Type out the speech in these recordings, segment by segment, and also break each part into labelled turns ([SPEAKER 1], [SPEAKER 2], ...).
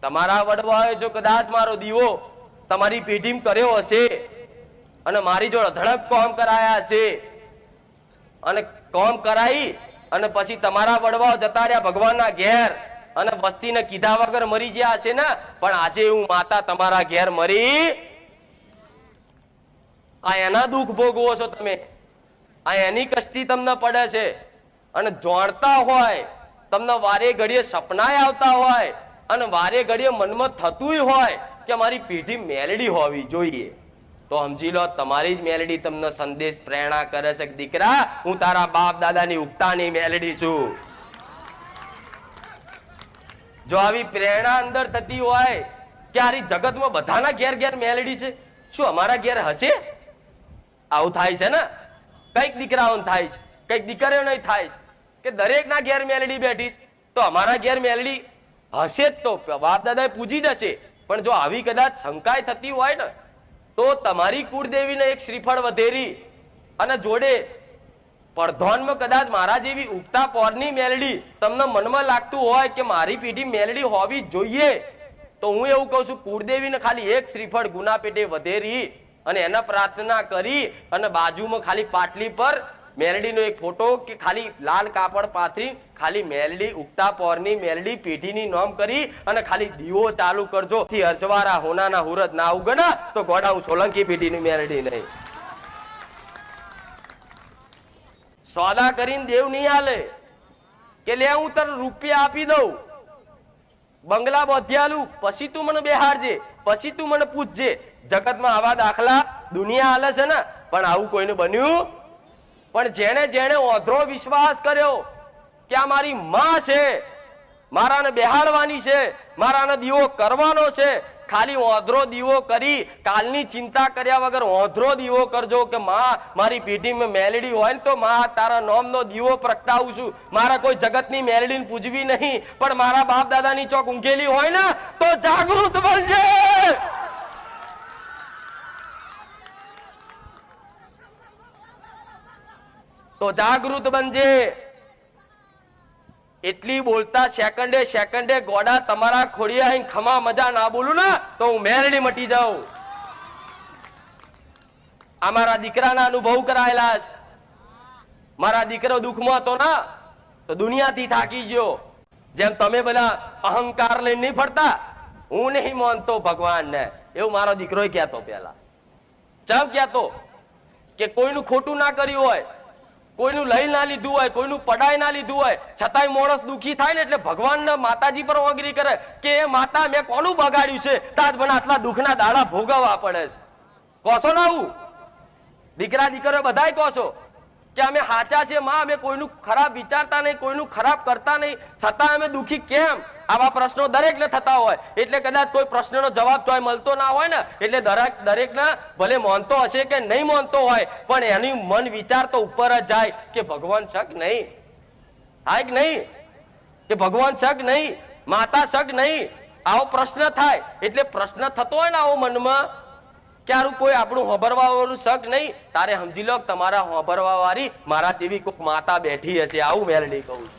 [SPEAKER 1] તમારા વડવાએ જો કદાચ મારો દીવો તમારી પેઢીમાં કર્યો હશે અને મારી જોડે ધડક કોમ કરાયા હશે અને કોમ કરાઈ અને પછી તમારા વડવાઓ જતા રહ્યા ભગવાનના ઘેર અને વસ્તીને કીધા વગર મરી ગયા હશે ને, પણ આજે હું માતા તમારા ઘેર મરી, આ એના દુઃખ ભોગવો છો તમે, આ એની કષ્ટી તમને પડે છે. અને જાણતા હોય, તમને વારે ઘડીએ સપનાય આવતા હોય અને વારે ઘડીએ મનમાં થતું હોય કે મારી પેઢી મેલડી હોવી જોઈએ, તો સમજી લો તમારી જ મેલડી તમને સંદેશ પ્રેરણા કરે છે કે દીકરા હું તારા બાપ દાદાની ઉગતાની મેલડી છું. જો આવી પ્રેરણા અંદર થતી હોય કે આ જગતમાં બધાના ઘેર ઘેર મેલડી છે, શું અમારા ઘેર હશે? આવું થાય છે ને, કઈક દીકરાઓને થાય છે, કઈક દીકરીઓ નહીં થાય છે કે દરેક ના ઘેર મેલડી બેઠી, તો અમારા ઘેર મેલડી હશે જ તો બાપ દાદા પૂજી જશે. પણ જો આવી કદાચ શંકાય થતી હોય ને, તો તમારી કુળદેવીને એક શ્રીફળ વધેરી અને જોડે પડધોનમાં કદાચ મારા જેવી ઉગતા પોરની મેલડી તમને મનમાં લાગતું હોય કે મારી પેઢી મેલડી હોવી જોઈએ, તો હું એવું કહું છું કુળદેવીને ખાલી એક શ્રીફળ ગુના પેટે વધેરી અને એના પ્રાર્થના કરી અને બાજુમાં ખાલી પાટલી પર મેલડીનો એક ફોટો કે ખાલી લાલ કાપડ પાથરી ખાલી મેલડી ઉગતા પોરની મેલડી પેઢીની નોમ કરી અને ખાલી દીવો ચાલુ કરજો. અરજવારા હોનાના હુરત ના ઉગના તો ગોડા હું સોલંકી પેઢીની મેલડી નહીં. સોદા કરીને દેવ નહીં આલે કે લે હું તને રૂપિયા આપી દઉં, બંગલા બધ્યાલું, પછી તું મને બેહાડજે, પછી તું મને પૂછજે. જગતમાં આવા દાખલા દુનિયા હાલે છે ને, પણ આવું કોઈને બન્યું. પણ જેને જેને ઓધરો વિશ્વાસ કર્યો કે આ મારી માં છે, મારાને બેહાડવાની છે, મારાને દીવો કરવાનો છે, ખાલી ઓધરો દીવો કરી કાલની ચિંતા કર્યા વગર ઓધરો દીવો કરજો કે માં મારી પેઢીમાં મેલડી હોય ને તો માં તારા નોમનો દીવો પ્રગટાવું છું. મારા કોઈ જગતની મેલડીને પૂજવી નહીં, પણ મારા બાપ દાદાની ચોક ઊંઘેલી હોય ને તો જાગૃત બનજે. તો જાગૃત બનજે. એટલી બોલતા સેકન્ડે સેકન્ડે ગોડા તમારા ખોડિયા આઈને ખમા મજા ના બોલું ને તો હું મેલડી મટી જાઉં. અમારા દીકરાના અનુભવ કરાયેલા છે. મારા દીકરો દુઃખમાં હતો ને તો દુનિયાથી થાકી ગયો. જેમ તમે બધા અહંકાર લઈને નહીં ફરતા, હું નહીં માનતો ભગવાનને, એવું મારો દીકરો કહેતો. પેલા ચમ કહેતો કે કોઈનું ખોટું ના કર્યું હોય, કોઈનું લઈ ના લીધું હોય, કોઈનું પડાઈ ના લીધું હોય, છતાંય માણસ દુખી થાય ને એટલે ભગવાન માતાજી પર ઓગરી કરે કે એ માતા મેં કોનું બગાડ્યું છે, તાજ મને આટલા દુઃખના દાડા ભોગવવા પડે છે. કોશો ના આવું દીકરા દીકરીઓ બધાય કોશો કે અમે સાચા છે માં, અમે કોઈનું ખરાબ વિચારતા નહીં, કોઈનું ખરાબ કરતા નહીં, છતાં અમે દુખી કેમ? આવા પ્રશ્નો દરેકને થતા હોય. એટલે કદાચ કોઈ પ્રશ્નનો જવાબ ચોય મળતો ના હોય ને, એટલે દરેકને ભલે માનતો હશે કે નહીં માનતો હોય, પણ એની મન વિચાર તો ઉપર જ જાય કે ભગવાન શક નહીં થાય કે નહીં, કે ભગવાન શક નહીં, માતા શક નહીં, આવો પ્રશ્ન થાય. એટલે પ્રશ્ન થતો હોય ને આવો મનમાં ક્યારું કોઈ આપણું હોભરવા વાળું શક નહીં, તારે સમજી લો તમારા હોભરવા વાળી મારા જેવી કોઈક માતા બેઠી હશે. આવું મેલડી કહું છું.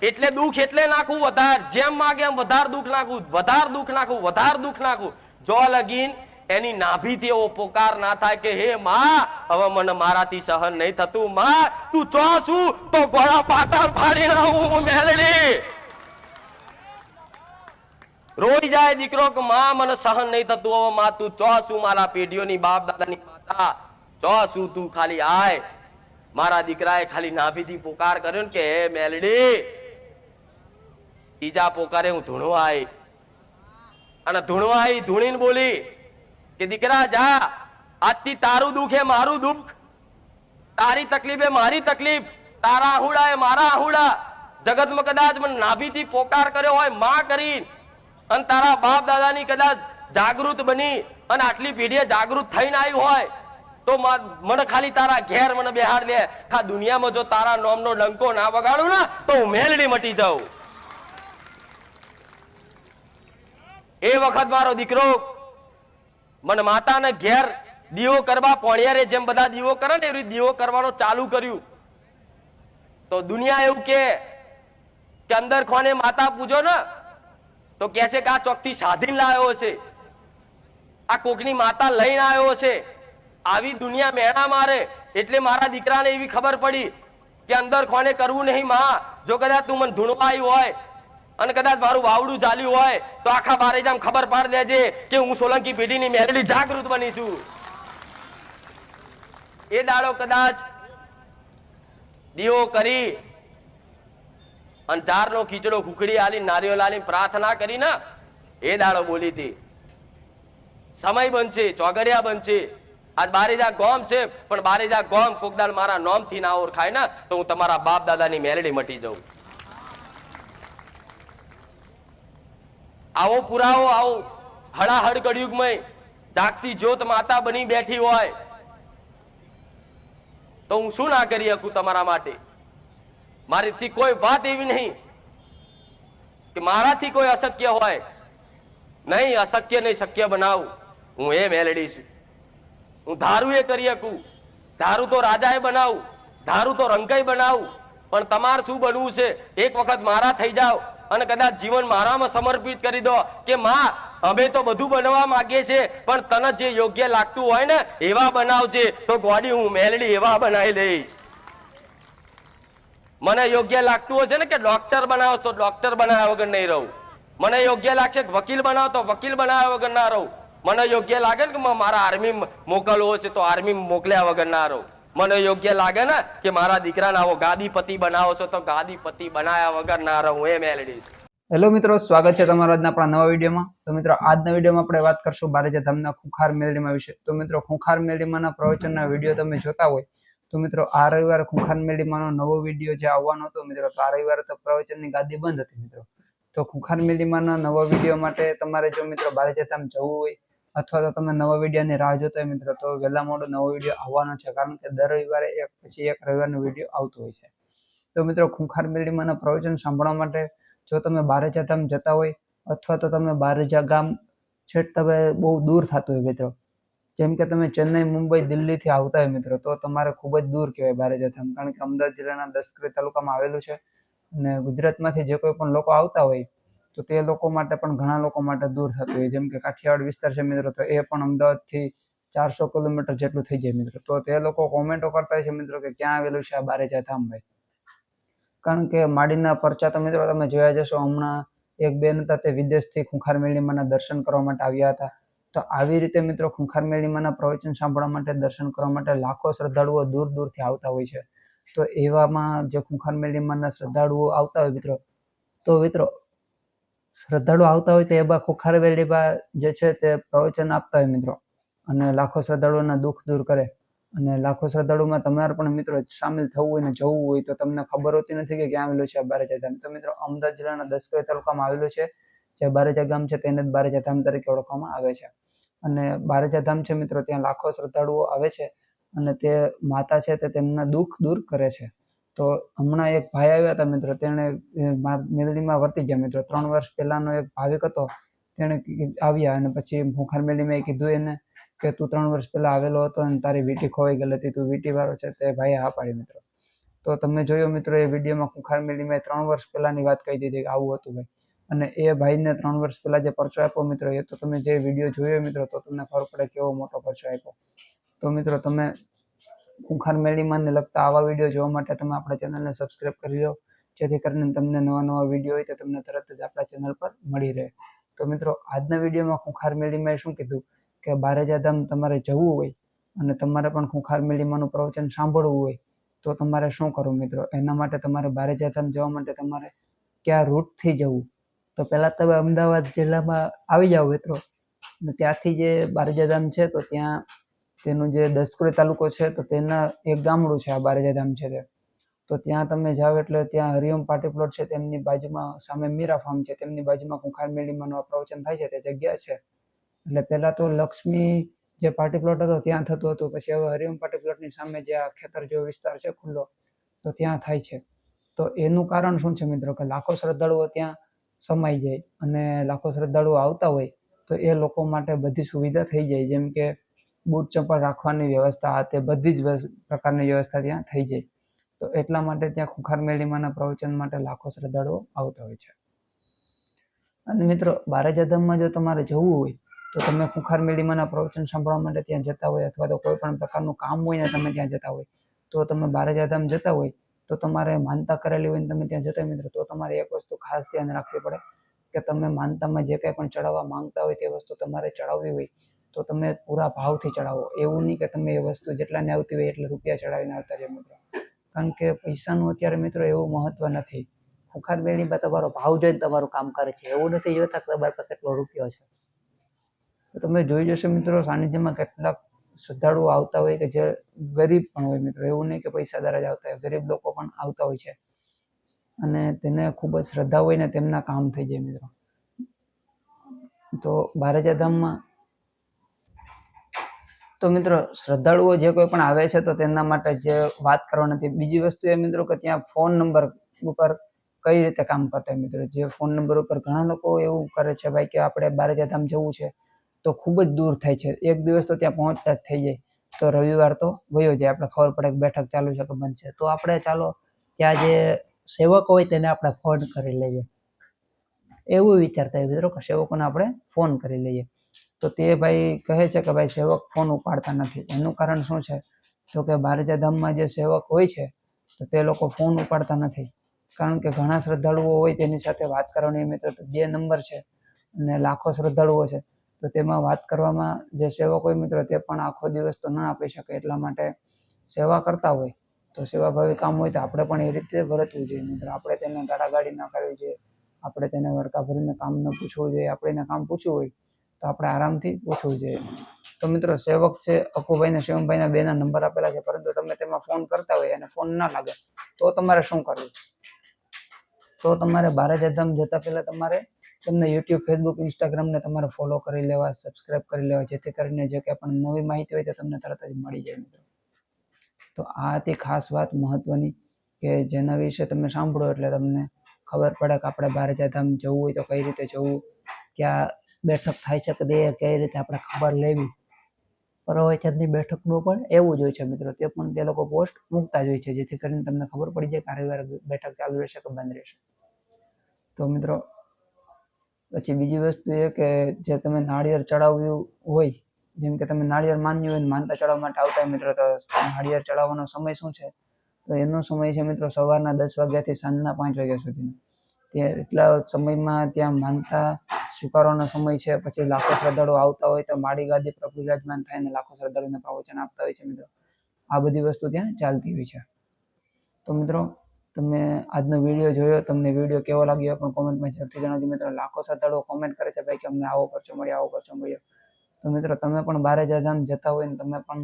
[SPEAKER 1] એટલે દુઃખ એટલે નાખવું વધારે, જેમ માગે એમ વધારે દુઃખ નાખવું, વધારે દુઃખ નાખવું, વધારે દુઃખ નાખવું. જો લગીન એની નાભીથી એવો પોકાર ના થાય કે હે માં હવે મને મારાથી સહન નહીં થતું, માં તું ચો છું તો ગોળા પાટા ફાડી નાખું મેલડી. રોઈ જાય દીકરો કે માં મને સહન નહીં થતું, હવે માં તું ચો છું, મારા પેઢીઓની બાપ દાદાની માતા ચો છું, તું ખાલી આય. મારા દીકરાએ ખાલી નાભીથી પોકાર કર્યો ને કે હે મેલડી. ત્રીજા પોકારે હું ધૂણવા આવી અને ધૂણવા આવી ધૂણીને બોલી કે દીકરા જા, આજથી તારું દુઃખ એ મારું દુઃખ, તારી તકલીફ એ મારી તકલીફ, તારા આહુડા એ મારા આહુડા. જગતમાં કદાચ મને નાભીથી પોકાર કર્યો હોય માં કરી અને તારા બાપ દાદાની કદાચ જાગૃત બની અને આટલી પેઢીએ જાગૃત થઈને આવી હોય તો મને ખાલી તારા ઘેર મને બેહાડ દે. ખા દુનિયામાં જો તારા નોમનો ડંકો ના વગાડું ને તો હું મેલડી મટી જાઉં. એ વખત મારો દીકરો મને માતાને ઘેર દીવો કરવા પોણિયારે જેમ બધા દીવો કરે ને એવી દીવો કરવાનો ચાલુ કર્યું. તો દુનિયા એવું કે અંદર ખોને માતા પૂજો ને તો કે છે કે આ ચોકથી સાધીને લાવ્યો છે, આ કોકની માતા લઈને આવ્યો છે. આવી દુનિયા મેણા મારે એટલે મારા દીકરાને એવી ખબર પડી કે અંદર કોને કરવું નહીં. માં જો કદાચ તું મને ધૂણવા આવી હોય અને કદાચ મારું વાવડું ચાલ્યું હોય તો આખા બારેજામ ખબર પાડી દેજે કે હું સોલંકી પેઢીની મેલડી જાગૃત બની છું. એ દાડો કદાચ દીવો કરી અને ઝારનો ખીચડો ખુખડી આલી નારિયેળ આલી પ્રાર્થના કરી ને એ દાડો બોલી હતી સમય બનશે, ચોગડિયા બનશે. આજ બારેજા ગોમ છે પણ બારેજા ગોમ કોકદાલ મારા નોમથી ના ઓળખાય ને તો હું તમારા બાપ દાદાની મેલડી મટી જાઉં. આવો પુરાવો, આવો હળાહળ કળિયુગમય જાગતી જ્યોત માતા બની બેઠી હોય તો હું શું ના કરી શકું તમારા માટે. મારીથી કોઈ વાત એવી નહીં કે મારાથી કોઈ અશક્ય હોય. નહીં, અશક્ય નહીં શક્ય બનાવું. હું એ મેલડી છું. હું ધારું એ કરી શકું. ધારું તો રાજાએ બનાવું, ધારું તો રંકાઈ બનાવું. પણ તમારે શું બનવું છે? એક વખત મારા થઈ જાઓ અને કદાચ જીવન મારામાં સમર્પિત કરી દો કે માં અમે તો બધું બનવા માંગીએ છીએ પણ તને જે યોગ્ય લાગતું હોય ને એવા બનાવજે. તો ગોડી હું મેલડી એવા બનાવી દઈશ. મને યોગ્ય લાગતું હશે ને કે ડોક્ટર બનાવો તો ડોક્ટર બનાવ્યા વગર નહીં રહું. મને યોગ્ય લાગશે કે વકીલ બનાવો તો વકીલ બનાવ્યા વગર ના રહું. મને યોગ્ય લાગે ને કે મારા આર્મી મોકલવો છે તો આર્મી મોકલ્યા વગર ના રહું. મને યોગ્ય લાગે ને કે મારા દીકરાને આવો ગાદીપતિ બનાવો છો તો ગાદીપતિ બનાવ્યા વગર ના રહું. એ મેલડી.
[SPEAKER 2] હેલો મિત્રો, સ્વાગત છે તમારા આજના આપણા નવા વિડીયોમાં. તો મિત્રો આજના વિડીયોમાં આપણે વાત કરશું બારેજા ધામના ખુંખાર મેલડીમાં વિશે. તો મિત્રો ખુંખાર મેલડીમાંના પ્રવચનના વિડીયો તમે જોતા હોય તો મિત્રો આ રવિવારે ખુંખાર મેલડીમાંનો નવો વિડીયો જે આવવાનો હતો મિત્રો, તો આ રવિવારે તો પ્રવચનની ગાદી બંધ હતી મિત્રો. તો ખુંખાર મેલડીમાંના નવા વિડીયો માટે તમારે જો મિત્રો બારેજા ધામ જવું હોય અથવા તો તમે નવા વિડીયોની રાહ જોતા હોય મિત્રો તો વહેલા મોડો નવો વિડીયો આવવાનો છે, કારણ કે દર રવિવારે એક પછી એક રવિવારનો વિડીયો આવતો હોય છે. તો મિત્રો ખુંખાર મેલડીમાંના પ્રવચન સાંભળવા માટે જો તમે બારેજા ધામ જતા હોય અથવા તો તમે બારેજા ગામ છેટ તમે બહુ દૂર થતું હોય મિત્રો, જેમ કે તમે ચેન્નઈ, મુંબઈ, દિલ્હીથી આવતા હોય મિત્રો તો તમારે ખૂબ જ દૂર કહેવાય બારેજા ધામ, કારણ કે અમદાવાદ જિલ્લાના દસક્રી તાલુકામાં આવેલું છે. અને ગુજરાતમાંથી જે કોઈ પણ લોકો આવતા હોય તો તે લોકો માટે પણ ઘણા લોકો માટે દૂર થતું હોય. જેમ કે કાઠિયાવાડ વિસ્તાર છે મિત્રો, તો એ પણ અમદાવાદથી 400 કિલોમીટર જેટલું થઈ જાય મિત્રો. તો તે લોકો કોમેન્ટો કરતા હોય છે મિત્રો કે ક્યાં આવેલું છે આ બારેજા ધામ ભાઈ. કારણ કે માડીના પરચા તો મિત્રો તમે જોયા જશો, હમણાં એક બેન હતા તે વિદેશથી ખુંખાર મેલડીમાંના દર્શન કરવા માટે આવ્યા હતા. તો આવી રીતે મિત્રો ખુંખાર મેલડીમાંના પ્રવચન સાંભળવા માટે, દર્શન કરવા માટે લાખો શ્રદ્ધાળુઓ દૂર દૂરથી આવતા હોય છે. તો એવામાં જે ખુંખાર મેલડીમાંના શ્રદ્ધાળુઓ આવતા હોય મિત્રો, તો મિત્રો શ્રદ્ધાળુ આવતા હોય તો એવા ખુંખાર મેલડીમાં જે છે તે પ્રવચન આપતા હોય મિત્રો, અને લાખો શ્રદ્ધાળુઓના દુઃખ દૂર કરે. અને લાખો શ્રદ્ધાળુમાં તમારે પણ મિત્રો સામેલ થવું હોય ને જવું હોય તો તમને ખબર હોતી નથી કે ક્યાં આવેલું છે બારેજા ધામ. તો મિત્રો અમદાવાદ જિલ્લાના દસક્રી તાલુકામાં આવેલું છે. જે બારેજા ગામ છે તેને જ બારેજા ધામ તરીકે ઓળખવામાં આવે છે. અને બારેજા ધામ છે મિત્રો, ત્યાં લાખો શ્રદ્ધાળુઓ આવે છે અને તે માતા છે તે તેમના દુઃખ દૂર કરે છે. તો હમણાં એક ભાઈ આવ્યા હતા મિત્રો, તેણે મેલડીમાં વર્તી ગયા મિત્રો. 3 વર્ષ પહેલાનો એક ભાવિક હતો, તેણે આવ્યા અને પછી ખુંખાર મેલડીમાં કીધું એને કે તું 3 વર્ષ પહેલા આવેલો હતો અને તારી વીંટી ખોવાઈ ગયેલી હતી, તું વીંટી વાળો છે. તે ભાઈએ હા પાડી મિત્રો. તો તમે જોયો મિત્રો એ વિડીયોમાં ખુંખાર મેલડીમાં 3 વર્ષ પહેલાની વાત કહી દીધી કે આવું હતું ભાઈ. અને એ ભાઈને 3 વર્ષ પહેલા જે પરચો આપ્યો મિત્રો, એ તો તમે જે વિડીયો જોયો મિત્રો તો તમને ખબર પડે કેવો મોટો પરચો આપ્યો. તો મિત્રો તમે ખુંખાર મેલડીમાંને લગતા આવા વિડીયો જોવા માટે તમે આપણા ચેનલને સબસ્ક્રાઈબ કરી લો, જેથી કરીને તમને નવા નવા વિડીયો હોય તો તમને તરત જ આપણા ચેનલ પર મળી રહે. તો મિત્રો આજના વિડીયોમાં ખુંખાર મેલડીમાં શું કીધું કે બારેજા ધામ તમારે જવું હોય અને તમારે પણ ખુંખાર મેલડીમાંનું પ્રવચન સાંભળવું હોય તો તમારે શું કરવું મિત્રો? એના માટે તમારે બારેજા ધામ જવા માટે તમારે કયા રૂટથી જવું? તો પહેલાં તમે અમદાવાદ જિલ્લામાં આવી જાઓ મિત્રો, અને ત્યાંથી જે બારેજા ધામ છે તો ત્યાં તેનું જે દસક્રી તાલુકો છે તો તેના એક ગામડું છે આ બારેજા ધામ છે તે. તો ત્યાં તમે જાઓ એટલે ત્યાં હરિઓમ પાર્ટી પ્લોટ છે, તેમની બાજુમાં સામે મીરા ફાર્મ છે, તેમની બાજુમાં ખુંખાર મેલડીમાંનું આ પ્રવચન થાય છે તે જગ્યા છે. એટલે પહેલા તો લક્ષ્મી જે પાર્ટી પ્લોટ હતો ત્યાં થતું હતું, પછી હવે હરિઓમ પાર્ટી પ્લોટની સામે જે આ ખેતર જેવો વિસ્તાર છે ખુલ્લો, તો ત્યાં થાય છે. તો એનું કારણ શું છે મિત્રો? કે લાખો શ્રદ્ધાળુઓ ત્યાં સમાઈ જાય અને લાખો શ્રદ્ધાળુઓ આવતા હોય તો એ લોકો માટે બધી સુવિધા થઈ જાય, જેમ કે બૂટ ચંપલ રાખવાની વ્યવસ્થા, તે બધી જ પ્રકારની વ્યવસ્થા ત્યાં થઈ જાય. તો એટલા માટે ત્યાં ખુંખાર મેલડીમાંના પ્રવચન માટે લાખો શ્રદ્ધાળુઓ આવતા હોય છે. અને મિત્રો બારેજાધામમાં જો તમારે જવું હોય તો તમે ખુંખાર મેળીમાના પ્રવચન સાંભળવા માટે ત્યાં જતા હોય અથવા તો કોઈ પણ પ્રકારનું કામ હોય ને તમે ત્યાં જતા હોય તો તમે બારેજાધામ જતા હોય તો તમારે માનતા કરેલી હોય ને તમે ત્યાં જતા હોય મિત્રો તો તમારે એક વસ્તુ ખાસ ધ્યાન રાખવી પડે કે તમે માનતામાં જે કંઈ પણ ચડાવવા માંગતા હોય તે વસ્તુ તમારે ચડાવવી હોય તો તમે પૂરા ભાવથી ચડાવો. એવું નહીં કે તમે એ વસ્તુ જેટલાને આવતી હોય એટલે રૂપિયા ચડાવીને આવતા રહો મિત્રો, કારણ કે પૈસાનું અત્યારે મિત્રો એવું મહત્વ નથી. ખુંખાર મેળીમાં તમારો ભાવ જોઈને તમારું કામ કરે છે, એવું નથી જોતા કે તમારી પાસે કેટલો રૂપિયો છે. તો તમે જોઈ જશો મિત્રો સાનિધ્યમાં કેટલાક શ્રદ્ધાળુઓ આવતા હોય કે જે ગરીબ પણ હોય મિત્રો, એવું નહીં કે પૈસાદાર જ આવતા હોય, ગરીબ લોકો પણ આવતા હોય છે અને તેને ખૂબ જ શ્રદ્ધા હોય ને તેમના કામ થઈ જાય મિત્રો. તો બારેજાધામમાં તો મિત્રો શ્રદ્ધાળુઓ જે કોઈ પણ આવે છે તો તેમના માટે જે વાત કરવા નથી. બીજી વસ્તુ એ મિત્રો કે ત્યાં ફોન નંબર ઉપર કઈ રીતે કામ કરતા હોય મિત્રો, જે ફોન નંબર ઉપર ઘણા લોકો એવું કરે છે ભાઈ કે આપણે બારેજાધામ જવું છે તો ખૂબ જ દૂર થાય છે, એક દિવસ તો ત્યાં પહોંચતા જ થઈ જાય, તો રવિવાર તો વયો જાય, આપણે ખબર પડે કે બેઠક ચાલુ છે કે બંધ છે, તો આપણે ચાલો ત્યાં જે સેવક હોય તેને આપણે ફોન કરી લઈએ, એવું વિચારતા હોય મિત્રો કે સેવકોને આપણે ફોન કરી લઈએ. તો તે ભાઈ કહે છે કે ભાઈ સેવક ફોન ઉપાડતા નથી. એનું કારણ શું છે તો કે બારેજાધામમાં જે સેવક હોય છે તો તે લોકો ફોન ઉપાડતા નથી, કારણ કે ઘણા શ્રદ્ધાળુઓ હોય તેની સાથે વાત કરવાની મિત્રો તો 2 નંબર છે અને લાખો શ્રદ્ધાળુઓ છે, તો તેમાં વાત કરવામાં જે સેવક હોય મિત્રો તે પણ આખો દિવસ તો ન આપી શકે, એટલા માટે સેવા કરતા હોય તો સેવાભાવી કામ હોય તો આપણે પણ એ રીતે વર્તવું જોઈએ મિત્રો. આપણે તેને ગાળાગાળી ન કરવી જોઈએ, આપણે તેને વળકા ભરીને કામ ન પૂછવું જોઈએ. આપણે એને કામ પૂછવું હોય તો આપણે આરામથી પૂછવું જોઈએ. તો મિત્રો સેવક છે અકુભાઈ ને શિવમભાઈના 2 નંબર આપેલા છે, પરંતુ તમે તેમાં ફોન કરતા હોય અને ફોન ના લાગે તો તમારે શું કરવું? તો તમારે બારેજાધામ જતા પહેલા તમારે તમને યુટ્યુબ, ફેસબુક, ઇન્સ્ટાગ્રામ ને તમારે ફોલો કરી લેવા, સબસ્ક્રાઇબ કરી લેવા, જેથી કરીને જે કંઈ પણ નવી માહિતી હોય તે તમને તરત જ મળી જાય મિત્રો. તો આ હતી ખાસ વાત મહત્વની કે જેના વિશે તમે સાંભળો એટલે તમને ખબર પડે કે આપણે બારેજાધામ જવું હોય તો કઈ રીતે જવું, ક્યાં બેઠક થાય છે કે કઈ રીતે આપણે ખબર લેવી. પ્રવચનની બેઠકનું પણ એવું જ હોય છે મિત્રો, તે પણ તે લોકો પોસ્ટ મૂકતા જ હોય છે, જેથી કરીને તમને ખબર પડી જાય કે આ રવિવારે બેઠક ચાલુ રહેશે કે બંધ રહેશે. તો મિત્રો પછી બીજી વસ્તુ એ કે જે તમે નાળિયેર ચડાવ્યું હોય, જેમ કે તમે નાળિયેર માન્યું હોય માનતા ચડાવવા માટે આવતા હોય મિત્રો, તો નાળિયેર ચડાવવાનો સમય શું છે તો એનો સમય છે મિત્રો સવારના 10 વાગ્યાથી સાંજના 5 વાગ્યા સુધીનો. ત્યાં એટલા સમયમાં ત્યાં માનતા સ્વીકારવાનો સમય છે. પછી લાખો શ્રદ્ધાળુઓ આવતા હોય તો માળી ગાદી પર બિરાજમાન થઈને લાખો શ્રદ્ધાળુઓને પ્રવચન આપતા હોય છે મિત્રો. આ બધી વસ્તુ ત્યાં ચાલતી હોય છે. તો મિત્રો તમે આજનો વિડીયો જોયો, તમને વિડીયો કેવો લાગ્યો પણ કોમેન્ટમાં જરૂરથી જણાવજો મિત્રો. લાખો શ્રદ્ધાળુઓ કોમેન્ટ કરે છે ભાઈ કે અમને આવો ખર્ચો મળ્યો, આવો ખર્ચો મળ્યો. તો મિત્રો તમે પણ બારેજાધામ જતા હોય ને તમે પણ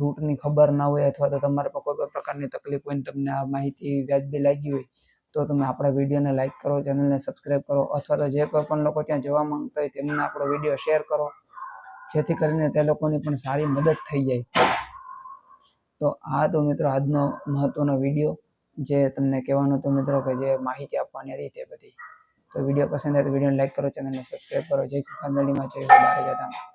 [SPEAKER 2] રૂટની ખબર ના હોય અથવા તો તમારે કોઈ પણ પ્રકારની તકલીફ હોય ને તમને આ માહિતી વ્યાજબી લાગી હોય તો તમે આપણા વિડીયોને લાઇક કરો, ચેનલને સબસ્ક્રાઇબ કરો, અથવા તો જે કોઈ પણ લોકો ત્યાં જવા માંગતા હોય તેમને આપણો વિડીયો શેર કરો, જેથી કરીને તે લોકોની પણ સારી મદદ થઈ જાય. તો આ તો મિત્રો આજનો મહત્વનો વિડીયો જે તમને કહેવાનું હતું મિત્રો, કે જે માહિતી આપવાની હતી તે બધી. તો વિડીયો પસંદ આવે તો વિડીયોને લાઇક કરો, ચેનલને સબસ્ક્રાઇબ કરો. જય ખુખાર મેળીમાં, જય બારેજાધામ.